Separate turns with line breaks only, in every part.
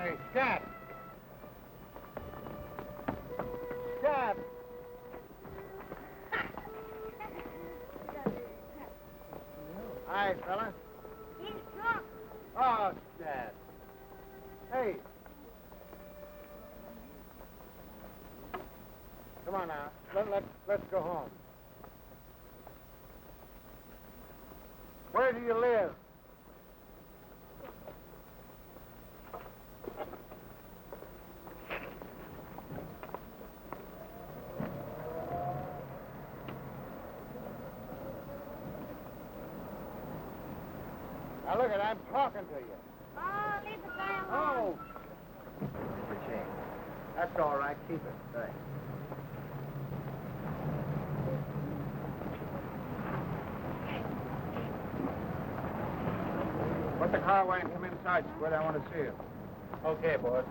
Hey, Scat! Scat! Hi, fella.
He's drunk.
Oh, Scat. Hey. Come on now. Let's go home. Where do you live? Now look, I'm talking to you.
Oh, leave the guy alone.
Oh. The chain. That's all right. Keep it. Thanks. Put the car away and come inside, Squid. I want to see you. Okay, boss.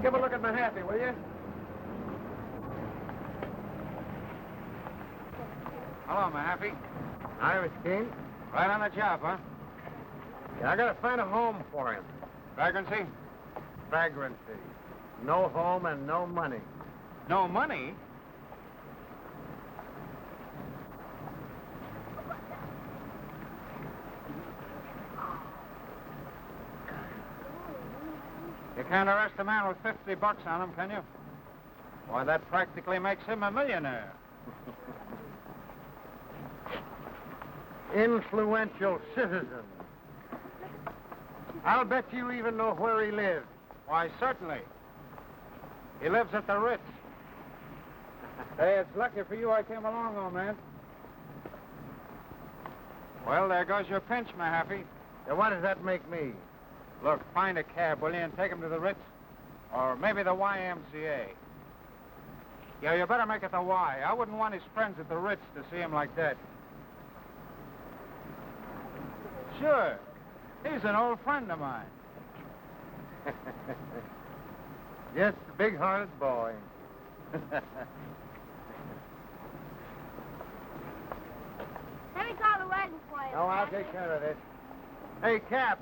Give a look at Mahaffey, will you? Hello, Mahaffey. Hi, Mr. Keane. Right on the job, huh? Yeah, I gotta find a home for him. Vagrancy? Vagrancy. No home and no money. No money? You can't arrest a man with $50 on him, can you? Why, that practically makes him a millionaire. Influential citizen. I'll bet you even know where he lives. Why, certainly. He lives at the Ritz. Hey, it's lucky for you I came along, old man. Well, there goes your pinch, Mahaffey. Now, what does that make me? Look, find a cab, will you, and take him to the Ritz? Or maybe the YMCA. Yeah, you better make it the Y. I wouldn't want his friends at the Ritz to see him like that. Sure. He's an old friend of mine. Just a big-hearted boy.
Let me call the wagon for you.
No, I'll take care of this. Hey, Cap.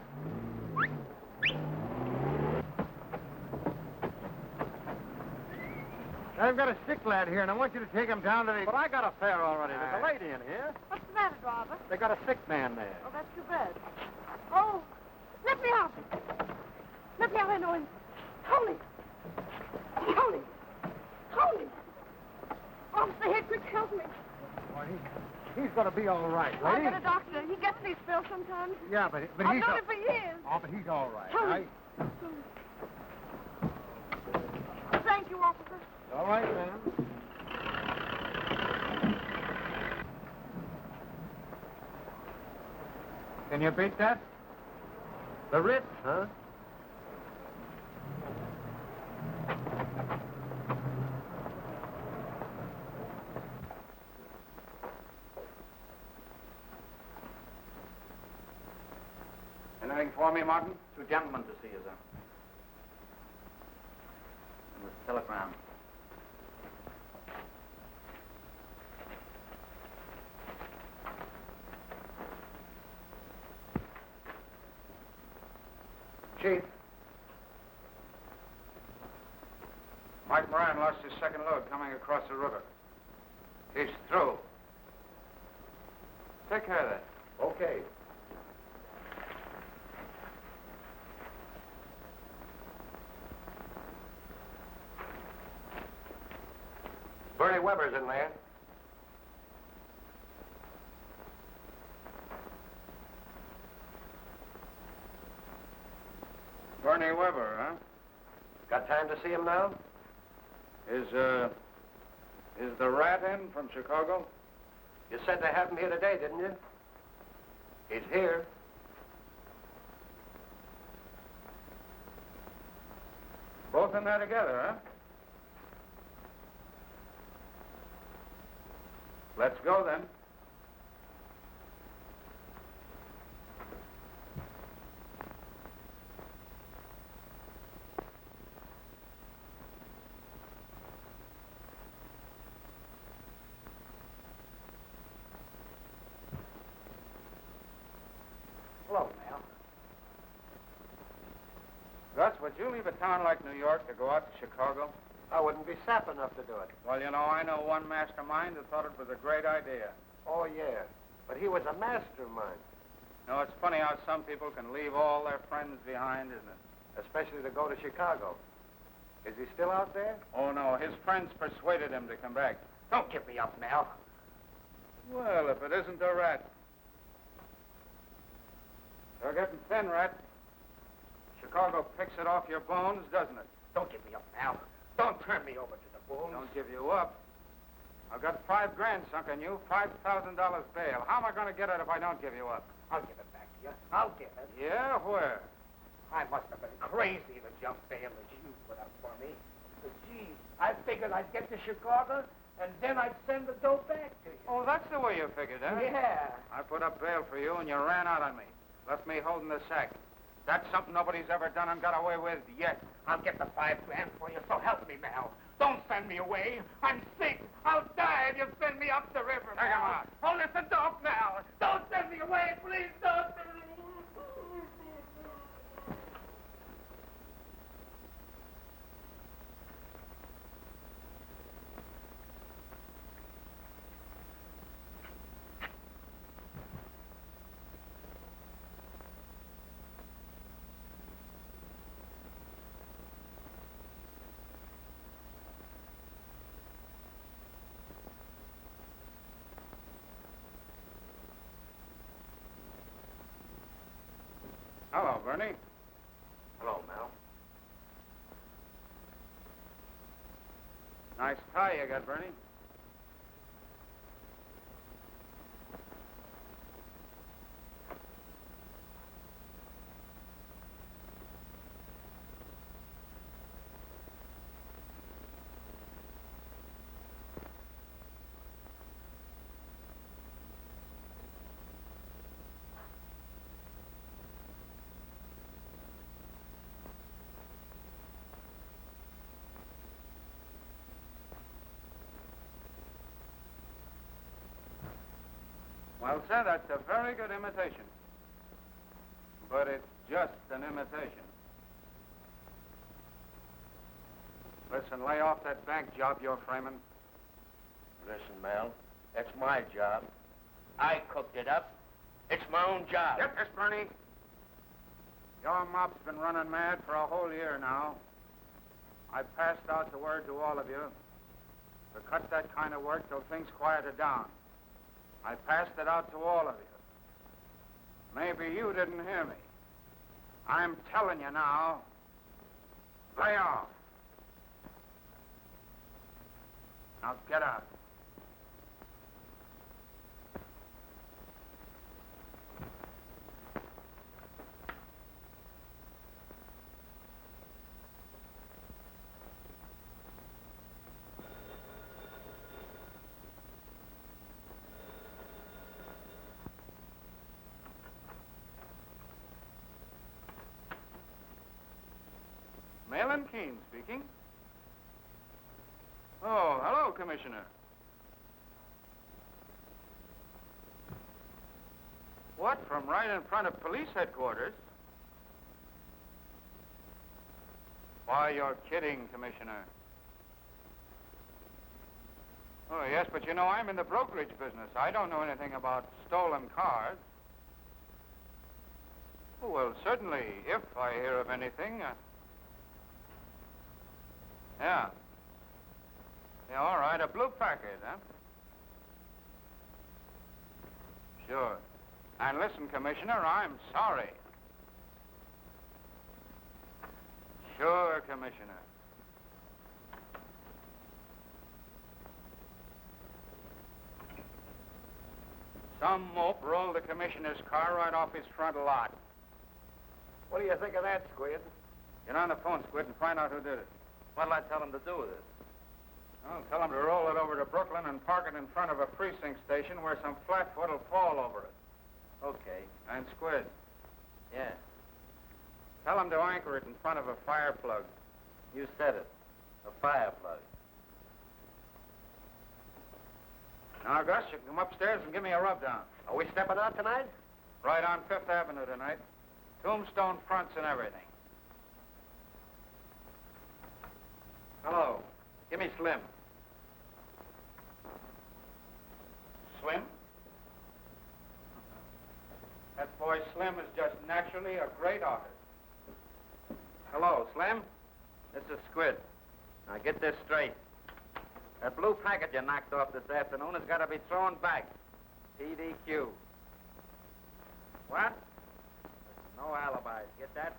I've got a sick lad here, and I want you to take him down to the...
But I got a fare already. There's a lady in here.
What's the matter, Robert?
They got a sick man there.
Oh, that's too bad. Oh, let me out. Let me out, I know him. Tony. Tony. Tony. Officer Hickman, help me.
Well, he's going to be all right, lady.
I've got a doctor. He gets these pills sometimes.
Yeah, but
I've
he's...
known him for years.
Oh, but he's all right,
Tony.
right?
Thank you, officer.
All right, ma'am. Can you beat that? The Ritz, huh?
Anything for me, Martin? Two gentlemen to see you, sir. And the telegram.
Chief. Mike Moran lost his second load coming across the river. He's through. Take care of that. Okay. Bernie Weber's in there. Bernie Weber, huh?
Got time to see him now?
Is the rat in from Chicago?
You said they have him here today, didn't you? He's here.
Both in there together, huh? Let's go, then.
Hello, ma'am.
would you leave a town like New York to go out to Chicago?
I wouldn't be sap enough to do it.
Well, you know, I know one mastermind who thought it was a great idea.
Oh, yeah. But he was a mastermind.
You know, it's funny how some people can leave all their friends behind, isn't it?
Especially to go to Chicago. Is he still out there?
Oh, no. His friends persuaded him to come back.
Don't give me up, Mel.
Well, if it isn't a rat. You're getting thin, rat. Chicago picks it off your bones, doesn't it?
Don't give me up, Mel. Don't turn me over to the wolves.
Don't give you up. I've got $5 grand sunk in you, $5,000 bail. How am I going to get it if I don't give you up?
I'll give it back to you. I'll give it.
Yeah, where?
I must have been crazy to jump bail as you put up for me. But, gee, I figured I'd get to Chicago, and then I'd send the dough back to you.
Oh, that's the way you figured, huh?
Yeah.
I put up bail for you, and you ran out on me. Left me holding the sack. That's something nobody's ever done and got away with yet.
I'll get the $5 grand for you, so help me, Mel. Don't send me away. I'm sick. I'll die if you send me up the river, Mel.
Take him out.
Oh, listen, don't, Mel. Don't send me away, please. Don't.
Hello, Bernie.
Hello, Mel.
Nice tie you got, Bernie. Well, sir, that's a very good imitation. But it's just an imitation. Listen, lay off that bank job you're framing.
Listen, Mel, that's my job. I cooked it up. It's my own job.
Get this, Bernie. Your mob's been running mad for a whole year now. I passed out the word to all of you to cut that kind of work till things quieted down. I passed it out to all of you. Maybe you didn't hear me. I'm telling you now, lay off. Now get out. Mahlon Keane speaking. Oh, hello, Commissioner. What, from right in front of police headquarters? Why, you're kidding, Commissioner. Oh, yes, but you know, I'm in the brokerage business. I don't know anything about stolen cars. Oh, well, certainly, if I hear of anything... Yeah. Yeah, all right, a blue Packard, huh? Sure. And listen, Commissioner, I'm sorry. Sure, Commissioner. Some mope rolled the Commissioner's car right off his front lot.
What do you think of that, Squid?
Get on the phone, Squid, and find out who did it.
What'll I tell him to do with it?
Well, tell him to roll it over to Brooklyn and park it in front of a precinct station where some flatfoot will fall over it.
Okay.
And Squid,
Yeah.
tell him to anchor it in front of a fire plug.
You said it. A fire plug.
Now, Gus, you can come upstairs and give me a rub down.
Are we stepping out tonight?
Right on Fifth Avenue tonight. Tombstone fronts and everything.
Hello. Give me Slim. Slim? That boy Slim is just naturally a great artist. Hello, Slim. This is Squid. Now get this straight. That blue packet you knocked off this afternoon has got to be thrown back. PDQ. What? No alibis. Get that?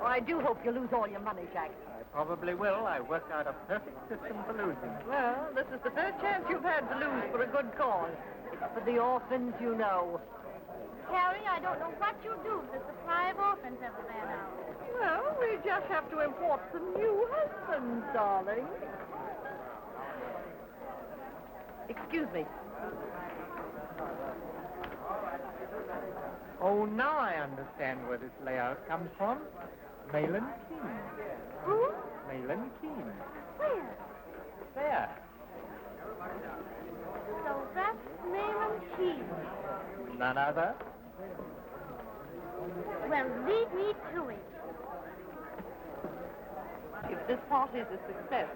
I do hope you lose all your money, Jack.
I probably will. I worked out a perfect system for losing.
Well, this is the first chance you've had to lose for a good cause. It's for the orphans, you know.
Carrie, I don't know what you'll do if the supply of orphans ever ran out.
Well, we just have to import some new husbands, darling. Excuse me.
Oh, now I understand where this layout comes from. Mahlon Keane.
Who?
Mahlon Keane.
Where?
There.
So that's Mahlon Keane.
None other.
Well, lead me to it.
If this party is a success,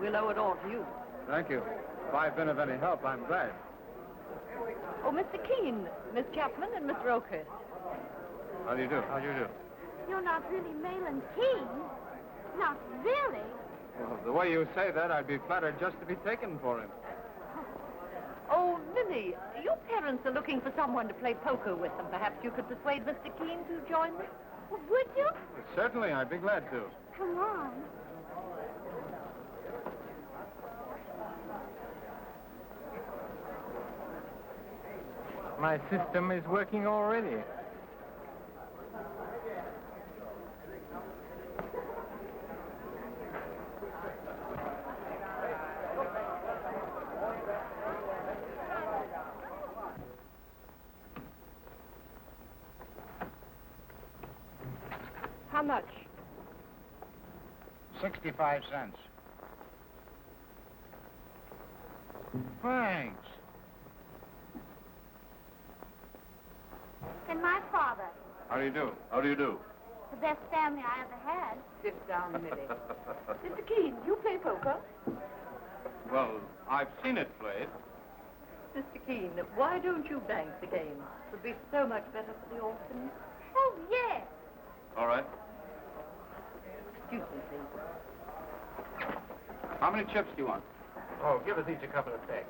we'll owe it all to you.
Thank you. If I've been of any help, I'm glad.
Oh, Mr. Keane, Miss Chapman, and Mr. Oakhurst.
How do you do? How do you do?
You're not really Mahlon Keane. Not really.
Well, the way you say that, I'd be flattered just to be taken for him.
Oh, Minnie, your parents are looking for someone to play poker with them. Perhaps you could persuade Mr. Keane to join them?
Well, would you?
Well, certainly, I'd be glad to.
Come on.
My system is working already.
How much?
65 cents. Thanks.
And my father.
How do you do? How do you do?
The best family I ever had.
Sit down, Millie. Mr. Keane, you play poker?
Well, I've seen it played.
Mr. Keane, why don't you bank the game? It would be so much better for the orphans.
Oh, yes.
All right.
Excuse me, please.
How many chips do you want? Oh, give us each a couple of pegs.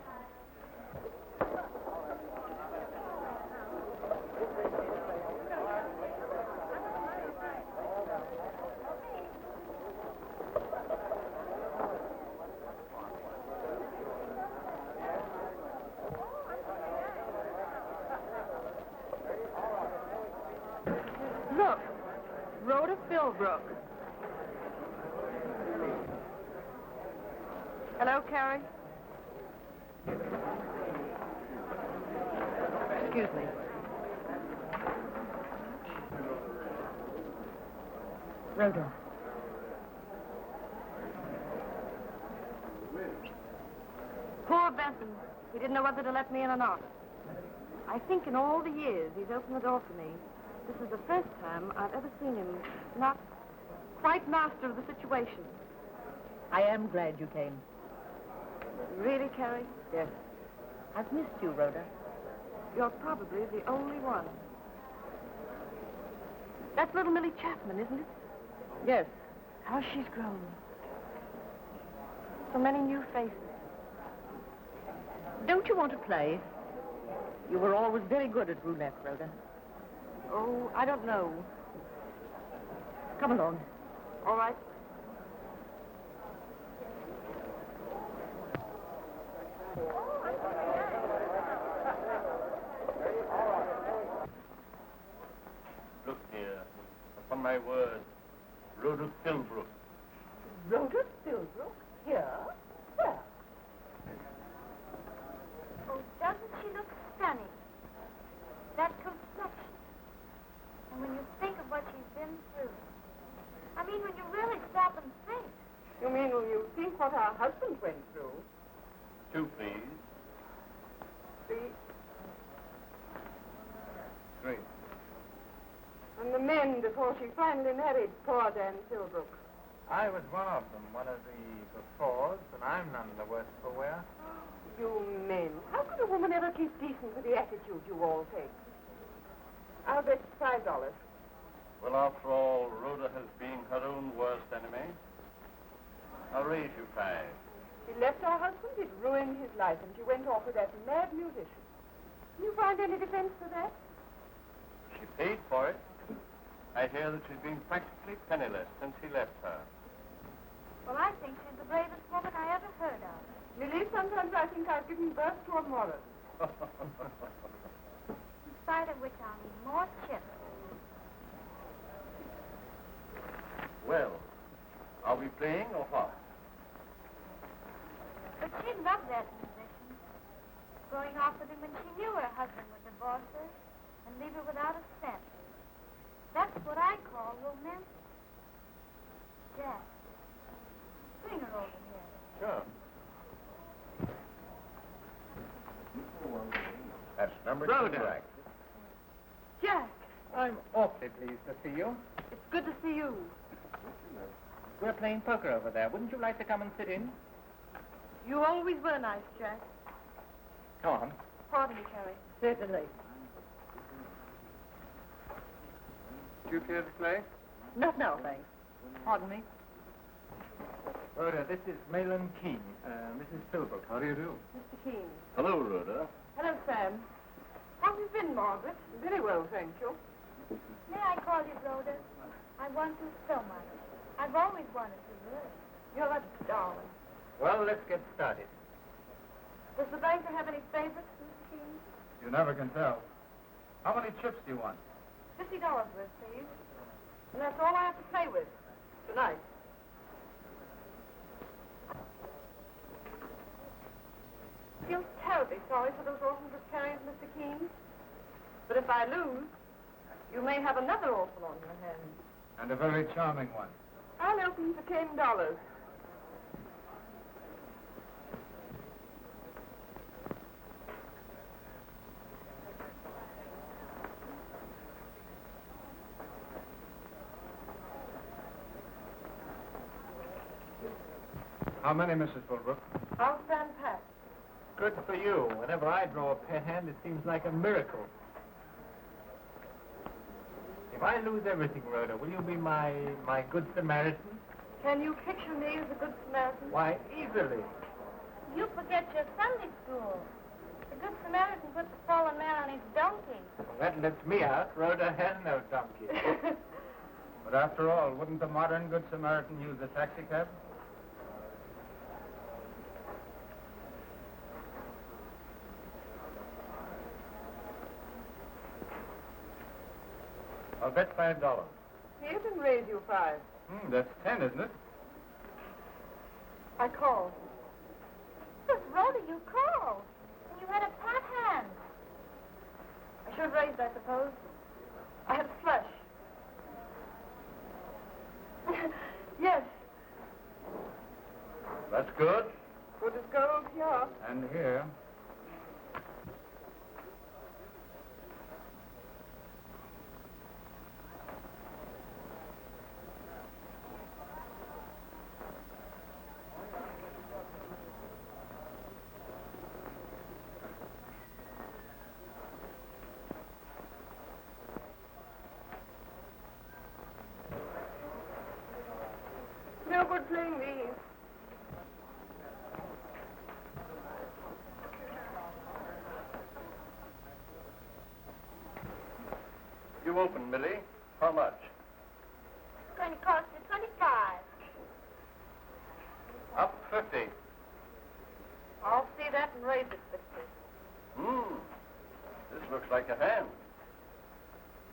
Look, Rhonda Philbrooke. Hello, Carrie. Excuse me. Rhoda. Poor Benson. He didn't know whether to let me in or not. I think in all the years he's opened the door for me, this is the first time I've ever seen him not quite master of the situation. I am glad you came. Really, Carrie? Yes. I've missed you, Rhoda. You're probably the only one. That's little Millie Chapman, isn't it? Yes. How she's grown. So many new faces. Don't you want to play? You were always very good at roulette, Rhoda. Oh, I don't know. Come along. All right.
Look here. Upon my word,
Rhonda Philbrooke.
Rhonda Philbrooke? Here? Where?
Oh, doesn't she look stunning? That complexion. And when you think of what she's been through. I mean, when you really stop and think.
You mean when you think what our husbands went through?
2, please.
3.
3.
And the men before she finally married poor Dan Philbrooke.
I was one of them, one of the befores, and I'm none the worse for wear.
You men. How could a woman ever keep decent with the attitude you all take? I'll bet $5.
Well, after all, Rhoda has been her own worst enemy. I'll raise you 5.
She left her husband, it ruined his life, and she went off with that mad musician. Can you find any defense for that?
She paid for it. I hear that she's been practically penniless since he left her.
Well, I think she's the bravest woman I ever heard of.
Lily, sometimes I think I've given birth to a moral.
In spite of which I'll need more chips.
Well, are we playing or what?
But she loved that musician. Going off with him when she knew her husband would divorce her and leave her without a cent. That's what I call romantic. Jack, bring her over here.
Sure.
That's number
Rhoda.
2, right?
Jack,
I'm awfully pleased to see you.
it's good to see you.
We're playing poker over there. Wouldn't you like to come and sit in?
You always were nice, Jack.
Come on.
Pardon me, Carrie. Certainly.
Do you care to play?
Not now, thanks. Pardon me.
Rhoda, this is Mahlon Keane, Mrs. Philbrooke. How do you do?
Mr. Keane.
Hello, Rhoda.
Hello, Sam. How have you been, Margaret? Very well, thank you.
May I call you Rhoda? I want to so much. I've always wanted to, really.
You're a darling.
Well, let's get started.
Does the banker have any favorites, Mr. Keane?
You never can tell. How many chips do you want?
$50 worth, please. And that's all I have to play with. Tonight. I feel terribly sorry for those orphans of carriers, Mr. Keane. But if I lose, you may have another orphan on your hands.
And a very charming one.
I'll open for $10.
How many, Mrs. Philbrooke?
I'll stand pat.
Good for you. Whenever I draw a pair hand, it seems like a miracle. If I lose everything, Rhoda, will you be my good Samaritan?
Can you picture me as a good Samaritan?
Why, easily.
You forget your Sunday school. The Good Samaritan puts the fallen man on his donkey.
Well, that lets me out. Rhoda has no donkey. But after all, wouldn't the modern Good Samaritan use a taxi cab? I'll bet $5.
Here and raise you 5.
That's 10, isn't it?
I called.
But Rhoda, you called. And you had a pat hand.
I should have raised, I suppose. I had flush. Yes.
That's good.
Good as gold, yeah.
And here.
No good playing these.
You open, Millie. How much?
It's going to cost you 25.
Up 50.
I'll see that and raise it 50.
This looks like a hand.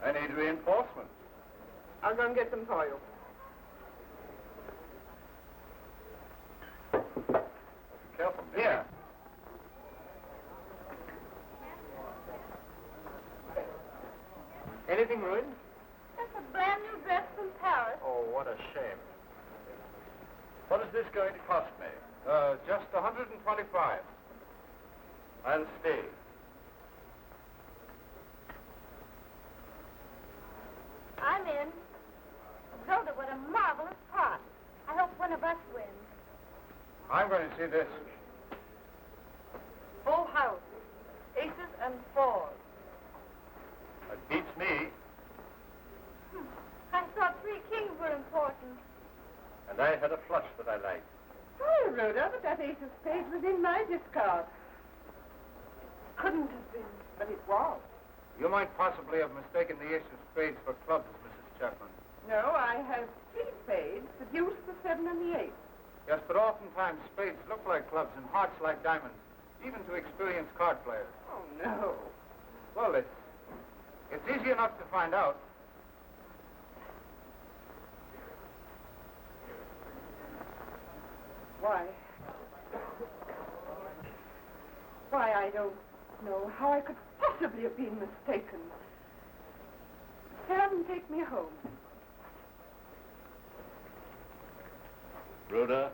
I need reinforcements.
I'll go and get them for you.
careful.
Here.
Anything ruined?
That's a brand new dress from Paris.
Oh, what a shame. What is this going to cost me?
Just 125.
I'll stay.
I'm in. Rhoda, what a marvelous part. I hope one of us wins.
I'm going to see this.
Full house. Aces and fours.
That beats me.
I thought 3 kings were important.
And I had a flush that I liked.
Sorry, Rhoda, but that ace of spades was in my discard. Couldn't have been, but it was.
You might possibly have mistaken the ace of spades for clubs, Mrs. Chapman.
No, I have 3 spades, the deuce, the 7, and the 8.
Yes, but oftentimes spades look like clubs and hearts like diamonds, even to experienced card players.
Oh, no.
Well, it's easy enough to find out.
Why, I don't know how I could possibly have been mistaken. Sam, take me home.
Rhoda,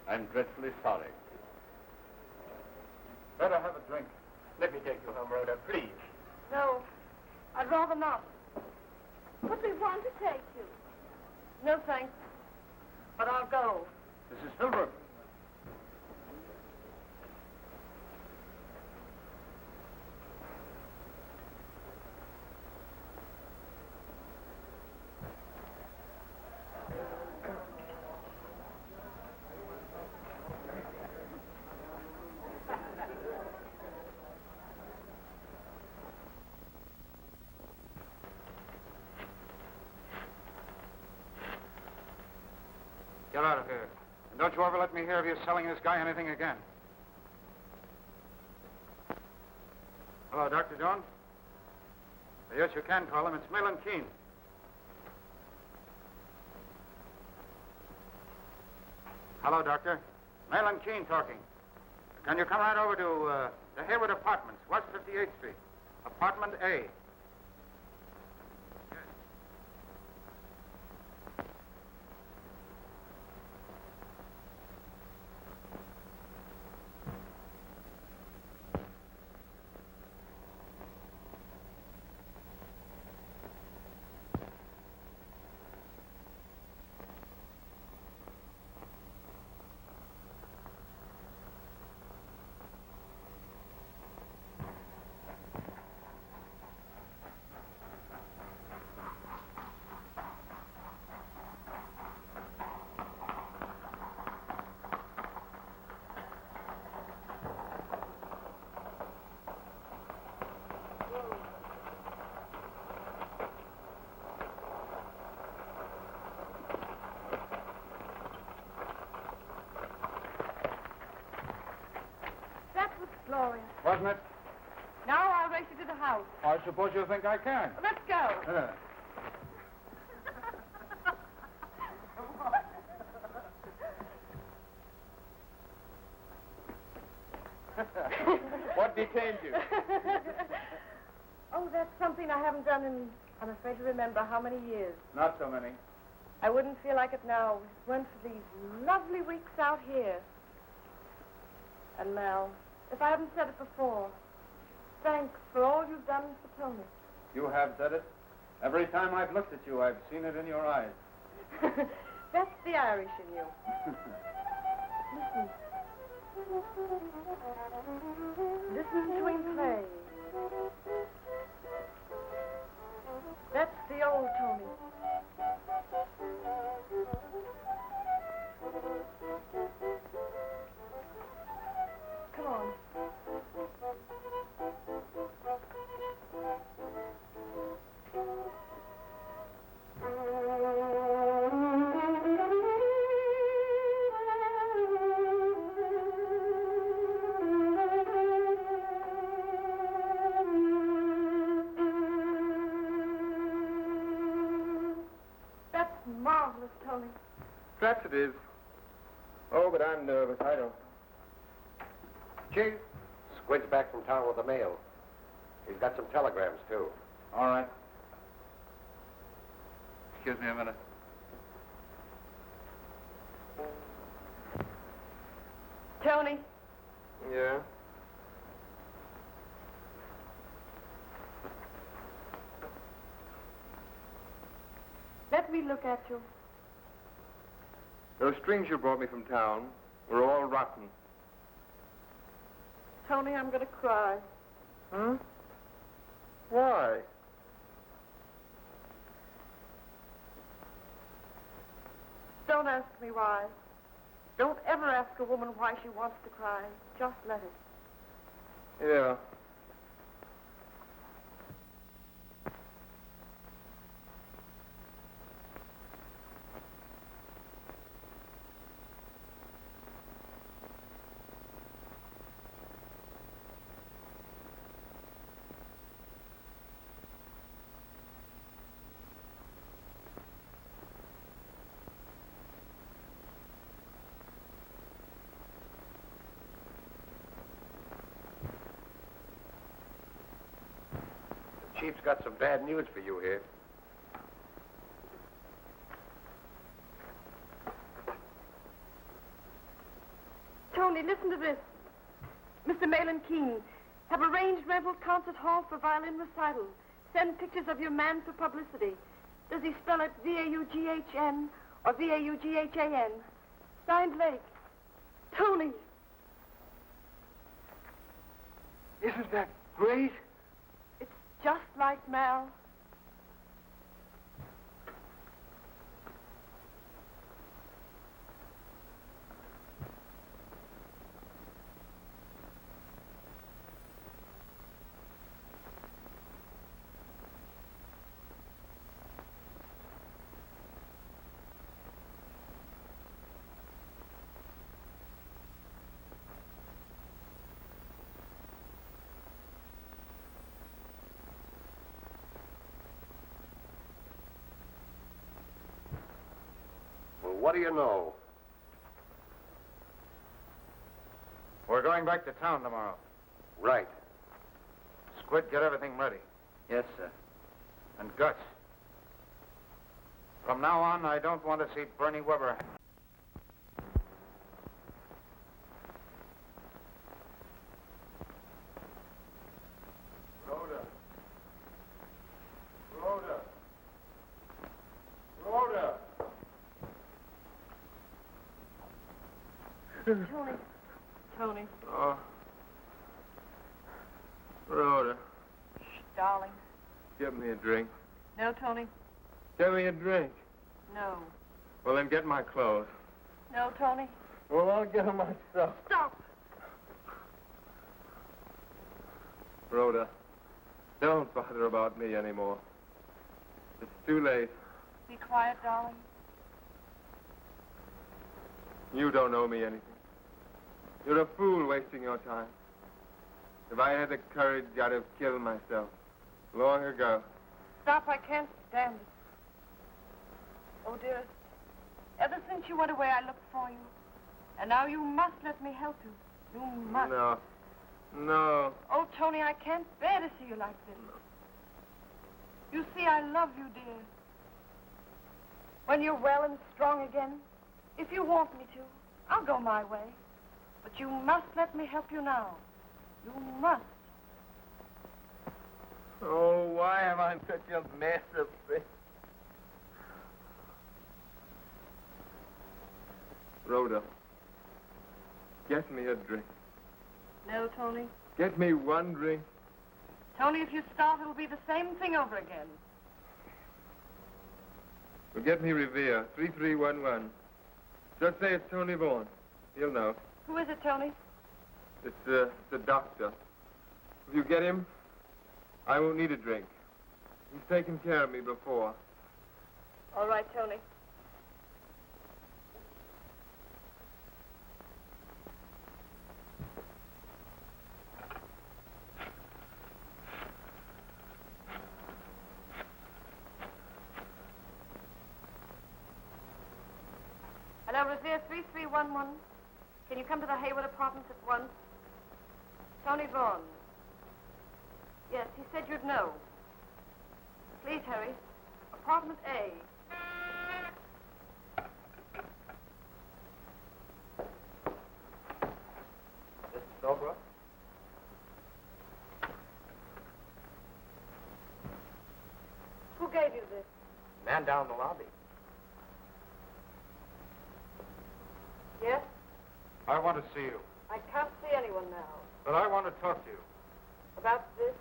I'm dreadfully sorry.
Better have a drink.
Let me take you home, Rhoda, please.
No, I'd rather not.
But we want to take you.
No, thanks. But I'll go.
Mrs. Philbrooke. Get out of here. And don't you ever let me hear of you selling this guy anything again. Hello, Dr. Jones? Yes, you can call him. It's Mahlon Keane. Hello, Doctor. Mahlon Keane talking. Can you come right over to the Hayward Apartments, West 58th Street, Apartment A?
Glorious.
Wasn't it?
Now I'll race you to the house.
I suppose you think I can.
Let's go.
What detained you?
Oh, that's something I haven't done in, I'm afraid to remember how many years.
Not so many.
I wouldn't feel like it now if it weren't for these lovely weeks out here. And Mel, if I haven't said it before, thanks for all you've done for Tony.
You have said it. Every time I've looked at you, I've seen it in your eyes.
That's the Irish in you. Listen. Listen to him play. That's the old Tony. Come on. That's marvelous, Tony.
Perhaps it is. Oh, but I'm nervous. I don't.
Chief, Squid's back from town with the mail. He's got some telegrams, too.
All right. Excuse me a minute.
Tony,
Yeah?
let me look at you.
Those strings you brought me from town were all rotten.
Tony, I'm going to cry.
Huh? Why?
Don't ask me why. Don't ever ask a woman why she wants to cry. Just let it.
Yeah. Chief's got some bad news for you here.
Tony, listen to this. Mr. Mahlon Keane, have arranged rental concert hall for violin recital. Send pictures of your man for publicity. Does he spell it V-A-U-G-H-N or V-A-U-G-H-A-N? Signed Lake. Tony.
Isn't that great?
It's just like Mal.
Well, what do you know?
We're going back to town tomorrow.
Right.
Squid, get everything ready.
Yes, sir.
And Gus. From now on, I don't want to see Bernie Weber.
Rhoda. Rhoda. Rhoda.
Tony. Tony.
Oh. Rhoda,
Shh, darling.
get me a drink.
No, Tony.
Get me a drink.
No.
Well, then get my clothes.
No, Tony.
Well, I'll get them myself.
Stop.
Rhoda, don't bother about me anymore. It's too late.
Be quiet, darling.
You don't owe me anything. You're a fool wasting your time. If I had the courage, I'd have killed myself long ago.
Stop, I can't stand it. Oh, dearest, ever since you went away, I looked for you. And now you must let me help you. You must.
No. No.
Oh, Tony, I can't bear to see you like this. You see, I love you, dear. When you're well and strong again, if you want me to, I'll go my way. But you must let me help you now. You must.
Oh, why am I such a mess of things? Rhoda, get me a drink.
No, Tony.
Get me one drink.
Tony, if you start, it'll be the same thing over again.
Well, get me Revere, 3311. Just say it's Tony Vaughan. He'll know.
Who is it, Tony?
It's the doctor. If you get him, I won't need a drink. He's taken care of me before.
All right, Tony. Hello, Revere 3311. Can you come to the Hayward Apartments at once? Tony Vaughan. Yes, he said you'd know. Please hurry. Apartment A.
Mr. Philbrooke?
Who gave you this?
Man down the lobby.
Yes?
I want to see you.
I can't see anyone now.
But I want to talk to you.
About this?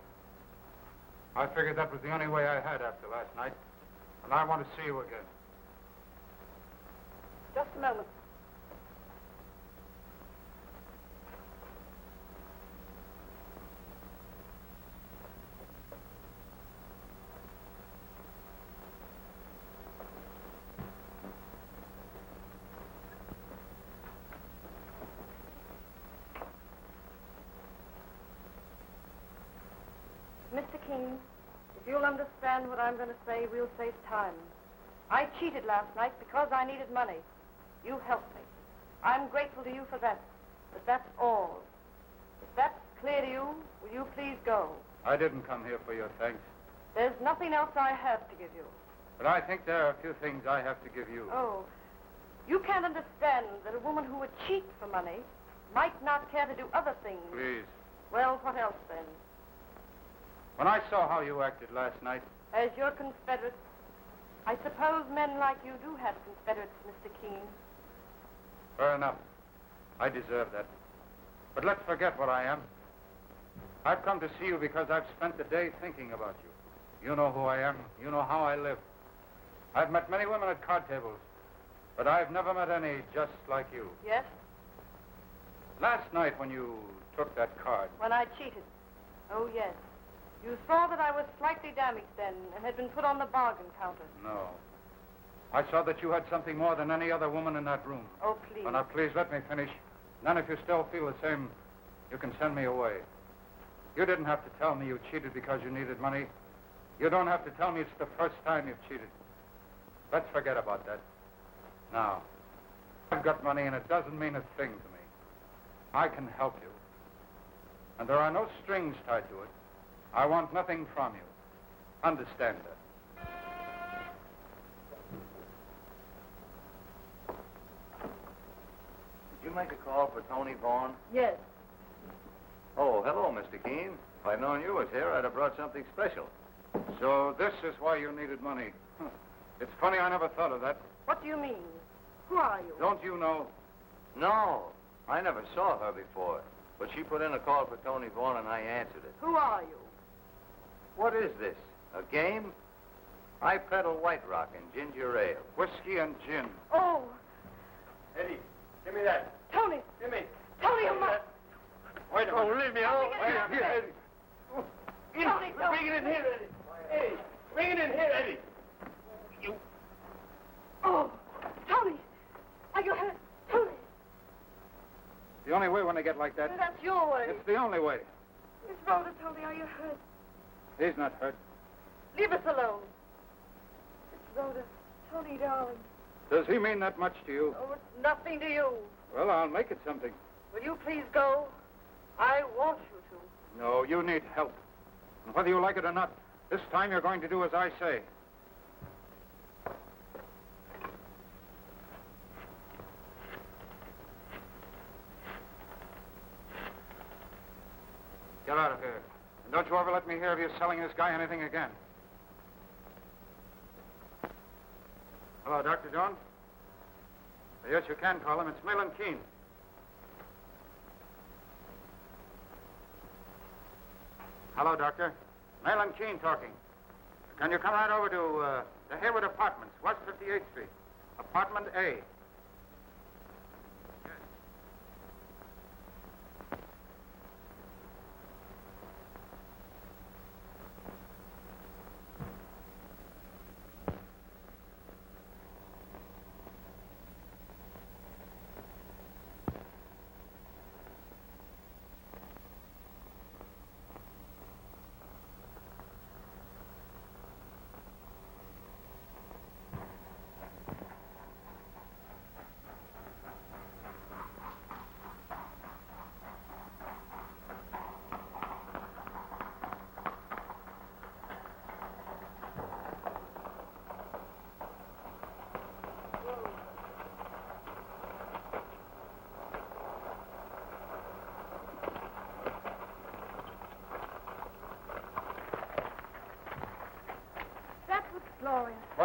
I figured that was the only way I had after last night. And I want to see you again.
Just a moment. Mr. Keane, if you'll understand what I'm going to say, we'll save time. I cheated last night because I needed money. You helped me. I'm grateful to you for that. But that's all. If that's clear to you, will you please go?
I didn't come here for your thanks.
There's nothing else I have to give you.
But I think there are a few things I have to give you.
Oh, you can't understand that a woman who would cheat for money might not care to do other things.
Please.
Well, what else then?
When I saw how you acted last night,
As your Confederate, I suppose men like you do have Confederates, Mr. Keane.
fair enough. I deserve that. But let's forget what I am. I've come to see you because I've spent the day thinking about you. You know who I am. You know how I live. I've met many women at card tables, but I've never met any just like you.
Yes?
Last night when you took that card,
When I cheated. Oh, yes. You saw that I was slightly damaged then and had been put on the bargain counter.
no. I saw that you had something more than any other woman in that room.
Oh, please.
Oh, now, please, let me finish. Then if you still feel the same, you can send me away. You didn't have to tell me you cheated because you needed money. You don't have to tell me it's the first time you've cheated. Let's forget about that. Now, I've got money and it doesn't mean a thing to me. I can help you. And there are no strings tied to it. I want nothing from you. Understand that.
Did you make a call for Tony Vaughan?
Yes.
Oh, hello, Mr. Keane. If I'd known you was here, I'd have brought something special.
So this is why you needed money. Huh. It's funny I never thought of that.
What do you mean? Who are you?
Don't you know?
No, I never saw her before. But she put in a call for Tony Vaughan, and I answered it.
Who are you?
What is this? A game? I peddle White Rock and ginger ale.
Whiskey and gin.
Oh,
Eddie, give me that.
Tony.
Give me.
Tony, you must.
Wait a minute. Leave me alone.
Let me get
Here,
down.
Eddie.
Tony, don't.
Bring it in here, Eddie. Eddie, bring it in here, Eddie. You.
Oh, Tony. Are you hurt? Tony.
The only way when they get like that,
That's your way.
it's the only way.
Miss Rhoda, Tony, are you hurt?
He's not hurt.
Leave us alone. Miss Rhoda, Tony, darling.
Does he mean that much to you?
Oh, it's nothing to you.
Well, I'll make it something.
Will you please go? I want you to.
No, you need help. And whether you like it or not, this time you're going to do as I say. Get out of here. And don't you ever let me hear of you selling this guy anything again. Hello, Dr. Jones? Yes, you can call him. It's Mahlon Keane. Hello, Doctor. Mahlon Keane talking. Can you come right over to the Hayward Apartments, West 58th Street, Apartment A?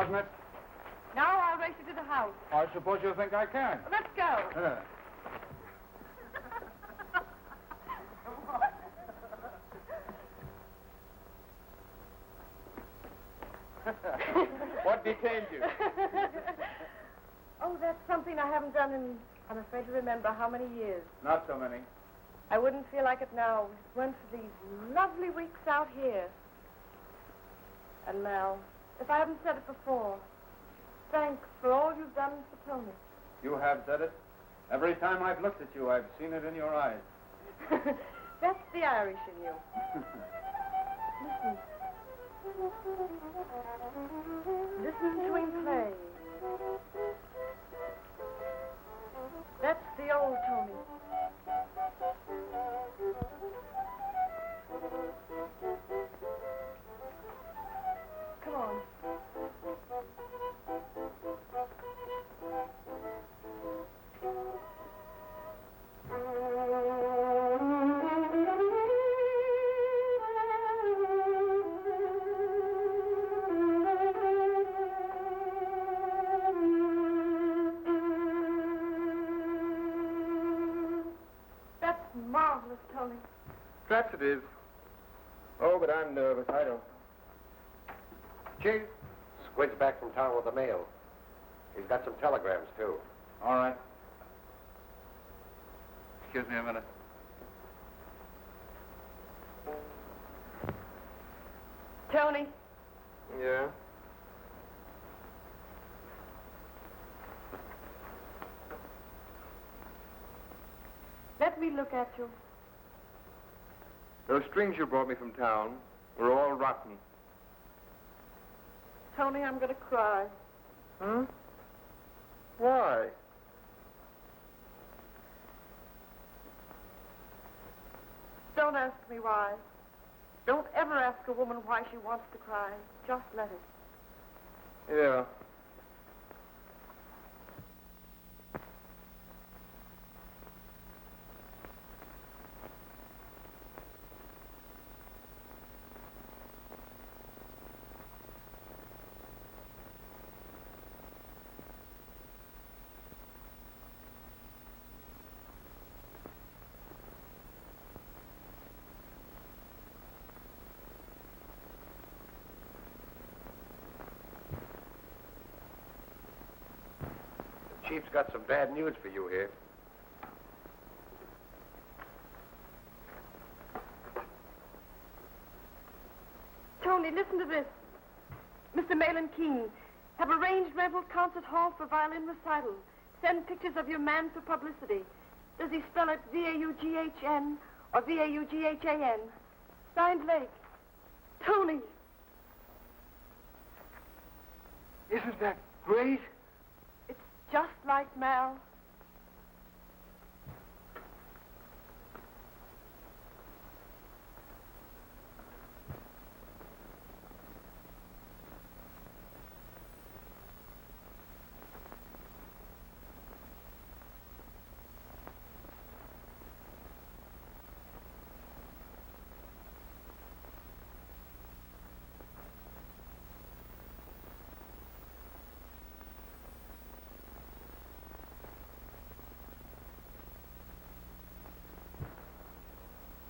wasn't it?
Now I'll race you to the house.
I suppose you think I can.
Let's go.
What detained you?
Oh, that's something I haven't done in, I'm afraid to remember how many years.
Not so many.
I wouldn't feel like it now if it weren't for these lovely weeks out here. And Mel, if I haven't said it before, thanks for all you've done for Tony.
You have said it. Every time I've looked at you, I've seen it in your eyes.
That's the Irish in you. Listen. Listen to him play. That's the old Tony. Come on. That's marvelous, Tony.
Perhaps it is. Oh, but I'm nervous. I don't.
Chief, Squid's back from town with the mail. He's got some telegrams, too.
All right. Excuse me a minute.
Tony,
Yeah?
let me look at you.
Those strings you brought me from town were all rotten.
Tony, I'm going to cry.
Huh? Why?
Don't ask me why. Don't ever ask a woman why she wants to cry. Just let it.
Yeah.
Chief's got some bad news for you here.
Tony, listen to this. Mr. Mahlon Keane, have arranged rental concert hall for violin recital. Send pictures of your man for publicity. Does he spell it V-A-U-G-H-N or V-A-U-G-H-A-N? Signed Lake. Tony.
Isn't that great?
It's just like Mal.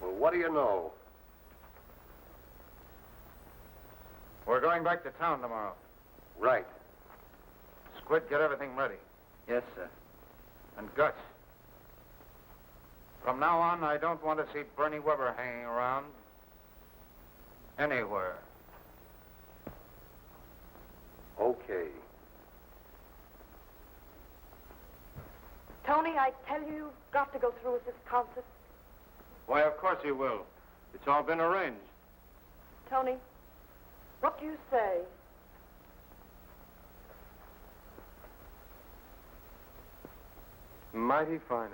Well, what do you know?
We're going back to town tomorrow.
Right.
Squid, get everything ready.
Yes, sir.
And Guts. From now on, I don't want to see Bernie Weber hanging around anywhere.
Okay.
Tony, I tell you, you've got to go through with this concert.
Why, of course he will. It's all been arranged.
Tony, what do you say?
Mighty fine.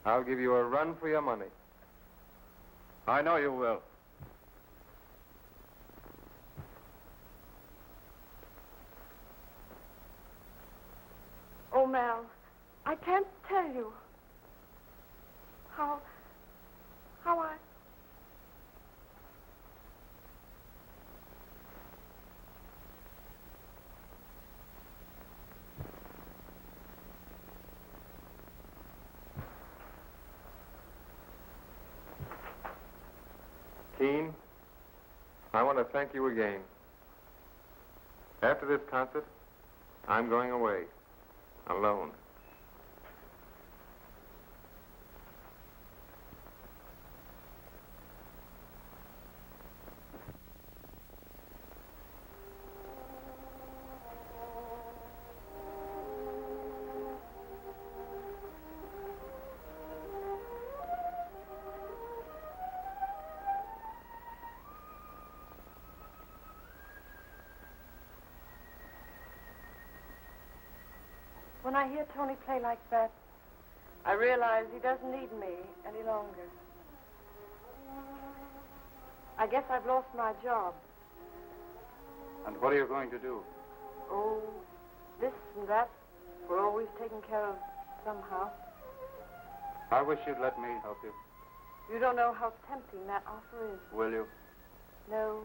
I'll give you a run for your money.
I know you will.
Oh, Mal, I can't tell you how I...
Keane, I want to thank you again. After this concert, I'm going away, alone.
When I hear Tony play like that, I realize he doesn't need me any longer. I guess I've lost my job.
And what are you going to do?
Oh, this and that. We're always taken care of somehow.
I wish you'd let me help you.
You don't know how tempting that offer is.
Will you?
No,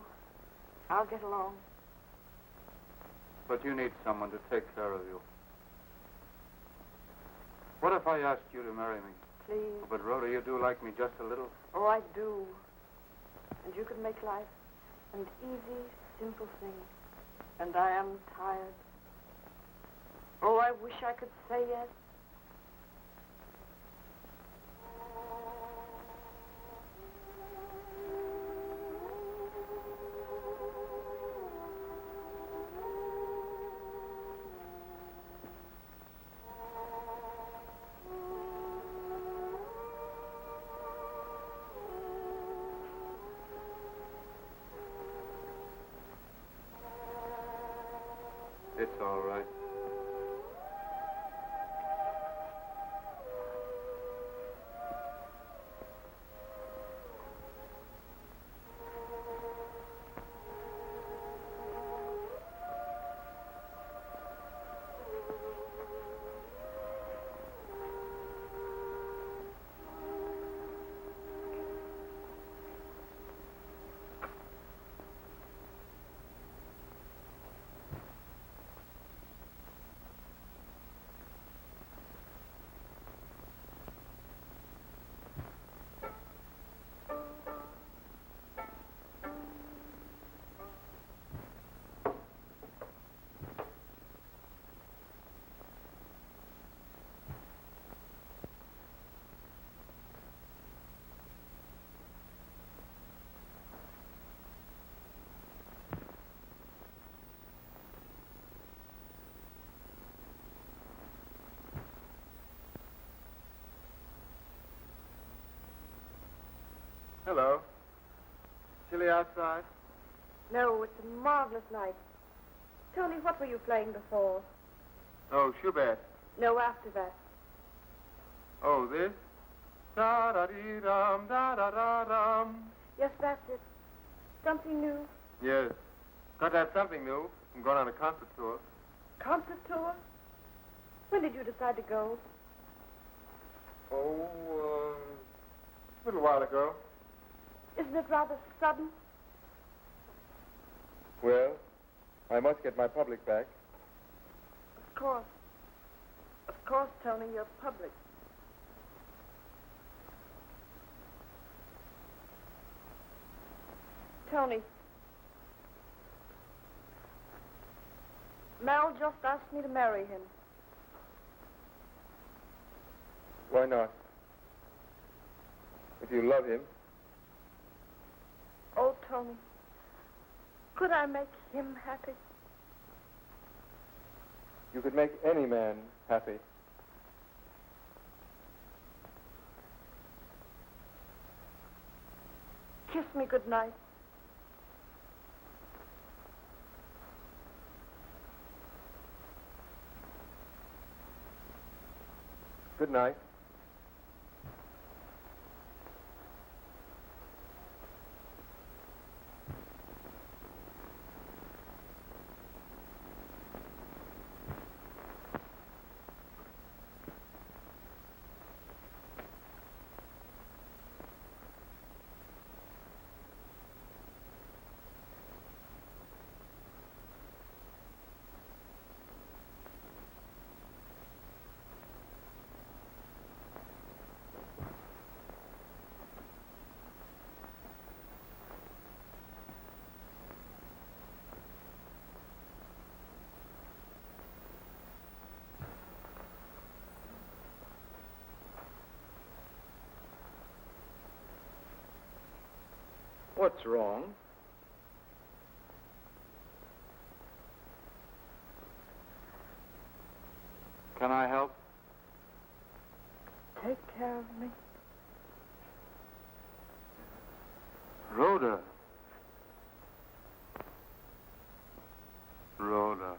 I'll get along.
But you need someone to take care of you. What if I asked you to marry me?
Please.
But, Rhoda, you do like me just a little.
Oh, I do. And you could make life an easy, simple thing. And I am tired. Oh, I wish I could say yes.
It's all right.
Hello. Chilly outside?
No, it's a marvelous night. Tony, what were you playing before?
Oh, Schubert.
No, after that.
Oh, this? Da-da-dee-dum, da-da-da-dum.
Yes, that's it. Something new?
Yes. Got to have something new. I'm going on a concert tour.
Concert tour? When did you decide to go?
Oh, a little while ago.
Isn't it rather sudden?
Well, I must get my public back.
Of course. Of course, Tony, you're public. Tony. Mal just asked me to marry him.
Why not? If you love him.
Oh, Tony. Could I make him happy?
You could make any man happy.
Kiss me good night.
Good night.
What's wrong? Can I help?
Take care of me.
Rhoda. Rhoda.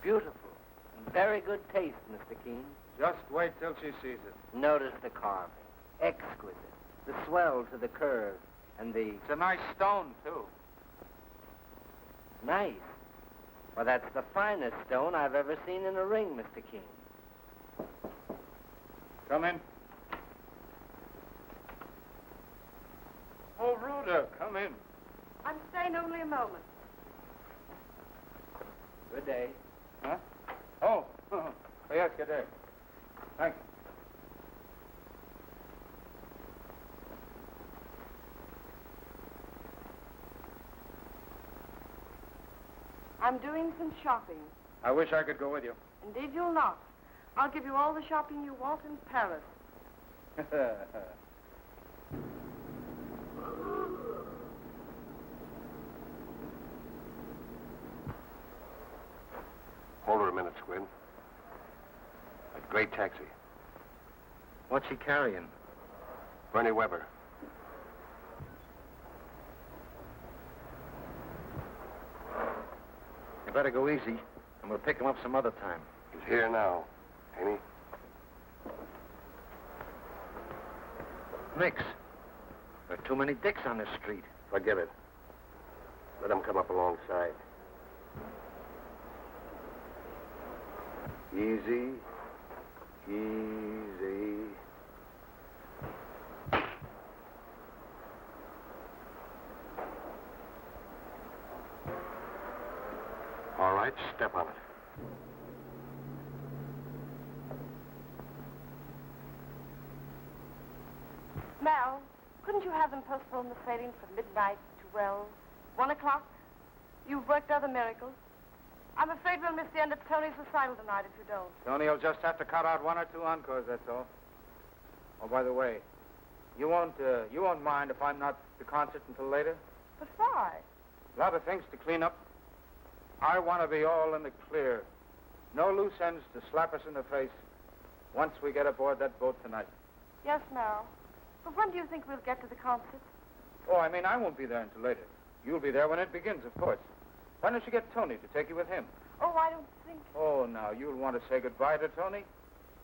Beautiful. Very good taste, Mr. Keane.
Just wait till she sees it.
Notice the carving. Exquisite. The swell to the curve. And the...
It's a nice stone, too.
Nice. Well, that's the finest stone I've ever seen in a ring, Mr. Keane.
Come in. Oh, Rhoda, come in.
I'm staying only a moment.
Good day.
Huh? Oh, yes, good day. Thank you.
I'm doing some shopping.
I wish I could go with you.
Indeed, you'll not. I'll give you all the shopping you want in Paris.
Hold her a minute, Squid. A great taxi.
What's she carrying?
Bernie Weber.
You better go easy, and we'll pick him up some other time.
He's here now, ain't he?
Nix. There are too many dicks on this street.
Forget it. Let him come up alongside. Easy. Easy. All right, step on it.
Mel, couldn't you have them postpone the sailing from midnight to, well, 1 o'clock? You've worked other miracles. I'm afraid we'll miss the end of Tony's recital tonight if you don't.
Tony will just have to cut out 1 or 2 encores, that's all. Oh, by the way, you won't mind if I'm not at the concert until later?
But why?
A lot of things to clean up. I want to be all in the clear. No loose ends to slap us in the face once we get aboard that boat tonight.
Yes, Mel. But when do you think we'll get to the concert?
Oh, I mean, I won't be there until later. You'll be there when it begins, of course. Why don't you get Tony to take you with him?
Oh, I don't think...
Oh, now, you'll want to say goodbye to Tony?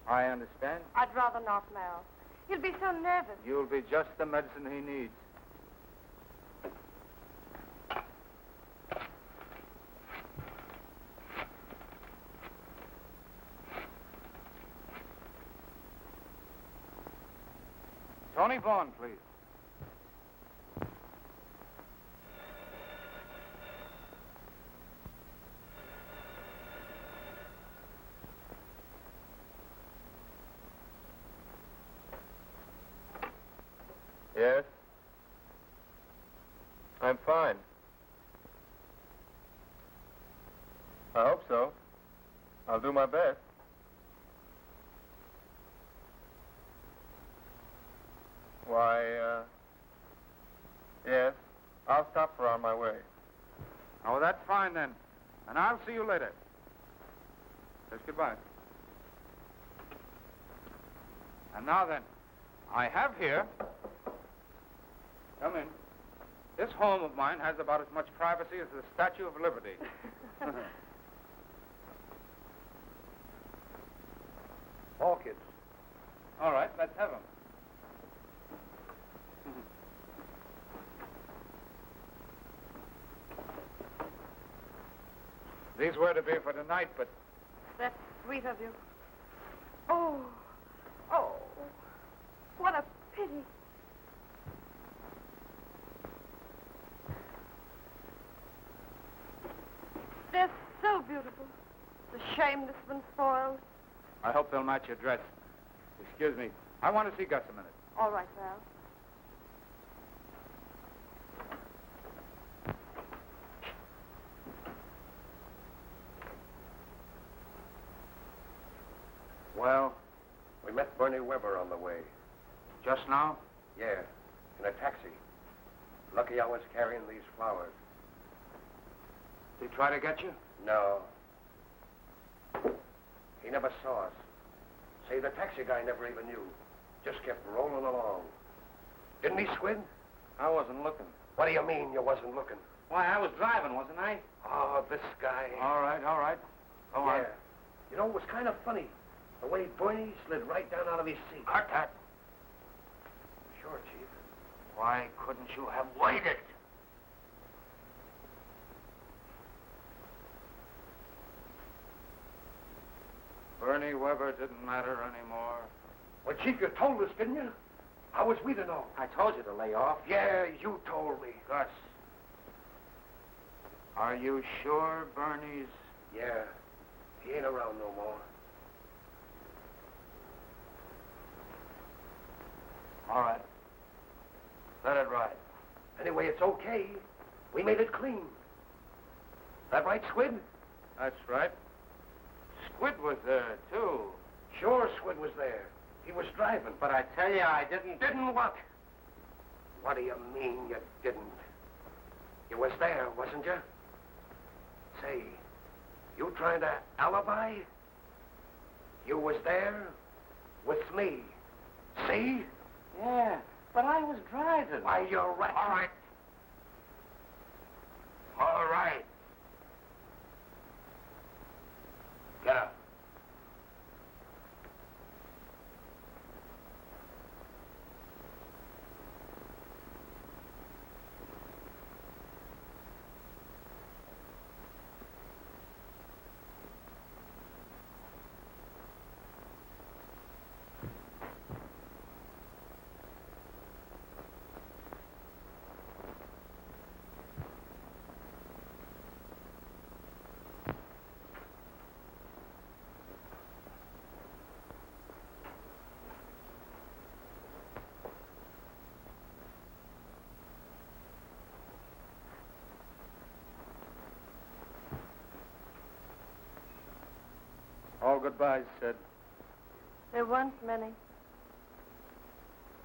I understand.
I'd rather not, Mel. He'll be so nervous.
You'll be just the medicine he needs. Tony Vaughan, please.
Yes? I'm fine. I hope so. I'll do my best. Why, yes. I'll stop for on my way.
Oh, that's fine, then. And I'll see you later. Just goodbye. And now, then, I have here... Come in. This home of mine has about as much privacy as the Statue of Liberty.
Orchids.
All right, let's have them. These were to be for tonight, but
That's sweet of you. Oh, what a pity. They're so beautiful. It's a shame this one's spoiled.
I hope they'll match your dress. Excuse me. I want to see Gus a minute.
All right, Val.
Well, we met Bernie Weber on the way.
Just now?
Yeah, in a taxi. Lucky I was carrying these flowers.
Did he try to get you?
No. He never saw us. Say, the taxi guy never even knew. Just kept rolling along. Didn't he, Squid?
I wasn't looking.
What do you mean you wasn't looking?
Why, I was driving, wasn't I?
Oh, this guy.
All right. Go on.
Yeah. You know, it was kind of funny. The way Bernie slid right down out of his seat.
Cut that.
Sure, Chief.
Why couldn't you have waited? Bernie Weber didn't matter anymore.
Well, Chief, you told us, didn't you? How was we to know?
I told you to lay off.
Yeah, you told me.
Gus, are you sure Bernie's...
Yeah. He ain't around no more.
All right. Let it ride.
Anyway, it's okay. We made it clean. That right, Squid?
That's right. Squid was there, too.
Sure, Squid was there. He was driving.
But I tell you, I didn't...
Didn't what? What do you mean you didn't? You was there, wasn't you? Say, you trying to alibi? You was there with me. See?
Yeah, but I was driving.
Why, you're right.
All right. All right. Get up. All goodbyes, Sid.
There weren't many.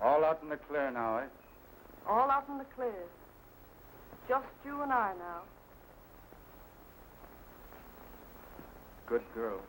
All out in the clear now, eh?
All out in the clear. Just you and I now.
Good girl.